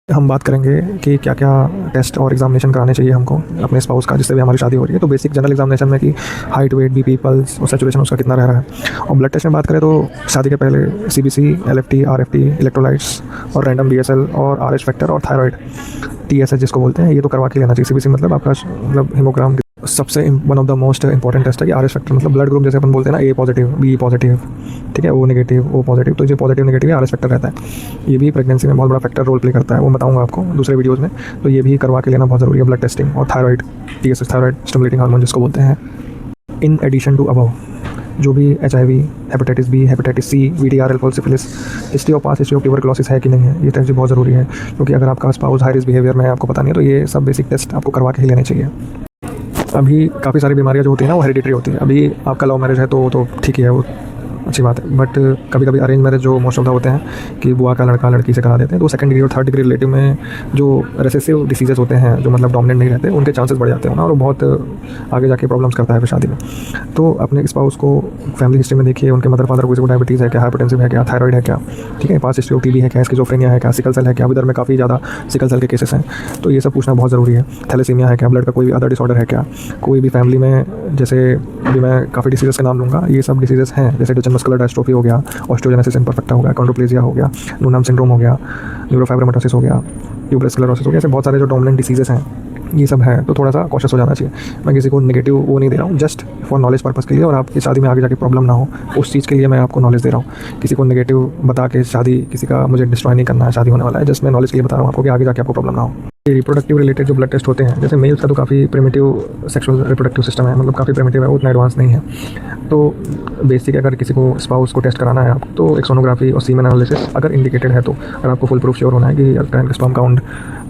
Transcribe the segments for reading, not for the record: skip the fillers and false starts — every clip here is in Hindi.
हम बात करेंगे कि क्या क्या टेस्ट और एग्जामिनेशन कराने चाहिए हमको अपने स्पाउस का जिससे भी हमारी शादी हो रही है। तो बेसिक जनरल एग्जामिनेशन में कि हाइट, वेट, बीपी, पल्स और सैचुरेशन उसका कितना रह रहा है। और ब्लड टेस्ट में बात करें तो शादी के पहले सीबीसी, एलएफटी, आरएफटी, इलेक्ट्रोलाइट्स और रैंडम बीएसएल और आरएच फैक्टर और थायराइड टीएसएच जिसको बोलते हैं, ये तो करवा के लेना चाहिए। सीबीसी मतलब आपका मतलब हीमोग्राम। सबसे one of the most important test है कि आरएच फैक्टर मतलब ब्लड ग्रुप, जैसे अपन बोलते हैं ना, ए पॉजिटिव, बी पॉजिटिव, ठीक है, ओ नेगेटिव, ओ पॉजिटिव। तो जो पॉजिटिव नेगेटिव है आरएच फैक्टर रहता है, ये भी प्रेगनेंसी में बहुत बड़ा फैक्टर रोल प्ले करता है। वो बताऊंगा आपको दूसरे वीडियोज़ में। तो ये भी करवा के लेना बहुत ज़रूरी है, ब्लड टेस्टिंग। और thyroid TSH, thyroid stimulating hormone जिसको बोलते हैं। इन एडिशन टू अबव जो भी HIV, hepatitis B, hepatitis C, VTR, alcohol, syphilis, history of past, history of tuberculosis है कि नहीं है, ये टेस्ट भी बहुत ज़रूरी है। क्योंकि अगर आपका स्पाउस हाई रिस्क बिहेवियर में आपको पता नहीं है, तो ये सब बेसिक टेस्ट आपको करवा के ही लेने चाहिए। अभी काफ़ी सारी बीमारियां जो होती हैं ना, वो हेरिडिटरी होती है। अभी आपका लव मैरिज है तो ठीक है, वो अच्छी बात है। बट कभी कभी अरेंज मैरिज जो मोस्ट ऑफ द होते हैं कि बुआ का लड़का लड़की से करा देते हैं, तो सेकंड डिग्री और थर्ड डिग्री रिलेटिव में जो रेसेसिव डिसीजेज होते हैं, जो मतलब डोमिनेंट नहीं रहते, उनके चांसेस बढ़ जाते हैं ना, और वो बहुत आगे जाके प्रॉब्लम्स करता है फिर शादी में। तो अपने स्पाउस को फैमिली हिस्ट्री में देखिए, उनके मदर फादर को किसी को डायबिटीज़ है क्या, हाइपरटेंसिव है क्या, थायराइड है क्या, ठीक है, पास हिस्ट्री ऑफ टीबी है क्या, स्किज़ोफ्रेनिया है क्या, सिकल सेल है क्या। इधर में काफ़ी ज़्यादा सिकल सेल के केसेस हैं, तो ये सब पूछना बहुत ज़रूरी है। थैलेसीमिया है क्या, ब्लड का कोई भी अदर डिसऑर्डर है क्या, कोई भी फैमिली में, जैसे अभी मैं काफ़ी डिसीजेस का नाम लूँगा, ये सब डिसीजेस हैं, जैसे डचन मस्कुलर डिस्ट्रोफी हो गया, ऑस्टियोजेनेसिस इम्परफेक्टा हो गया, कॉन्ड्रोप्लेजिया हो गया, नूनाम सिंड्रोम हो गया, न्यूरोफाइब्रोमेटोसिस हो गया, ट्यूबरस स्क्लेरोसिस हो गया। ऐसे बहुत सारे जो डोमिनेंट डिसीजेस हैं, ये सब है। तो थोड़ा सा कॉशियस हो जाना चाहिए। मैं किसी को नेगेटिव वो नहीं दे रहा हूँ, जस्ट फॉर नॉलेज पर्पज़ के लिए, और आपकी शादी में आगे जाके प्रॉब्लम ना हो उस चीज़ के लिए मैं आपको नॉलेज दे रहा हूँ। किसी को नेगेटिव बता के शादी किसी का मुझे डिस्ट्रॉय नहीं करना है, शादी होने वाला है। जस्ट मैं नॉलेज के लिए बता रहा हूँ आपको कि आगे जाके आपको प्रॉब्लम ना हो। रिप्रोडक्टिव रिलेटेड जो ब्लड टेस्ट होते हैं, जैसे मेल्स का तो काफ़ी प्रिमिटिव सेक्सुअल रिप्रोडक्टिव सिस्टम है, मतलब काफ़ी प्रिमिटिव है, उतना एडवांस नहीं है। तो बेसिक अगर किसी को स्पाउस को टेस्ट कराना है आप, तो एक सोनोग्राफी और सीमेन एनालिसिस अगर इंडिकेटेड है, तो अगर आपको फुल प्रूफ श्योर होना है कि आपका स्पर्म काउंट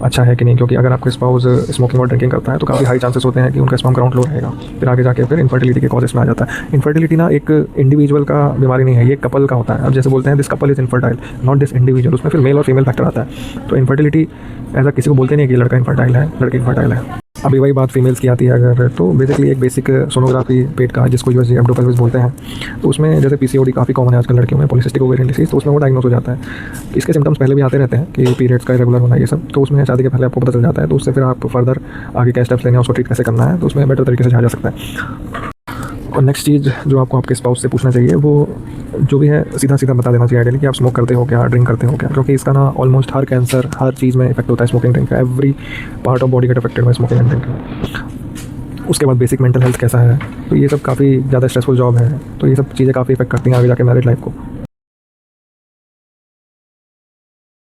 अच्छा है कि नहीं। क्योंकि अगर आपका स्पाउस स्मोकिंग और ड्रिंकिंग करता है, तो काफ़ी हाई चांसेस होते हैं कि उनका स्पर्म काउंट लो रहेगा। फिर आगे जाके फिर इनफर्टिलिटी के कॉजेस में आ जाता है। इनफर्टिलिटी ना एक इंडिविजुअल का बीमारी नहीं है, ये कपल का होता है। अब जैसे बोलते हैं this couple is infertile, not this individual, उसमें फिर मेल और फीमेल फैक्टर आता है। तो इनफर्टिलिटी ऐसा किसी को बोलते नहीं कि लड़का इनफर्टाइल है, लड़की इनफर्टाइल है। अभी वही बात फीमेल्स की आती है अगर, तो बेसिकली एक बेसिक सोनोग्राफी पेट का, जिसको यूएसजी एब्डोपेल्विस बोलते हैं, तो उसमें जैसे पीसीओडी काफ़ी कॉमन है आजकल लड़कियों में, पॉलीसिस्टिक ओवेरियन डिसीज, तो उसमें वो डायग्नोस हो जाता है। इसके सिम्टम्स पहले भी आते रहते हैं कि पीरियड्स का इरेगुलर होना, ये सब, तो उसमें शादी के पहले आपको पता चल जाता है। तो उससे फिर आप फर्दर आगे क्या स्टेप्स लेने हैं, उसको ट्रीट कैसे करना है, तो उसमें बेटर तरीके से जाया जा सकता है। और नेक्स्ट चीज़ जो आपको आपके स्पाउस से पूछना चाहिए, वो जो भी है सीधा सीधा बता देना चाहिए आइडियली कि आप स्मोक करते हो क्या, ड्रिंक करते हो क्या। क्योंकि इसका ना ऑलमोस्ट हर कैंसर, हर चीज़ में इफेक्ट होता है स्मोकिंग ड्रिंक का। Every part of body get affected by smoking and drinking. उसके बाद बेसिक मेंटल हेल्थ कैसा है, तो ये सब काफ़ी ज़्यादा स्ट्रेसफुल जॉब है, तो ये सब चीज़ें काफ़ी इफेक्ट करती हैं आगे जाके मैरिज लाइफ को।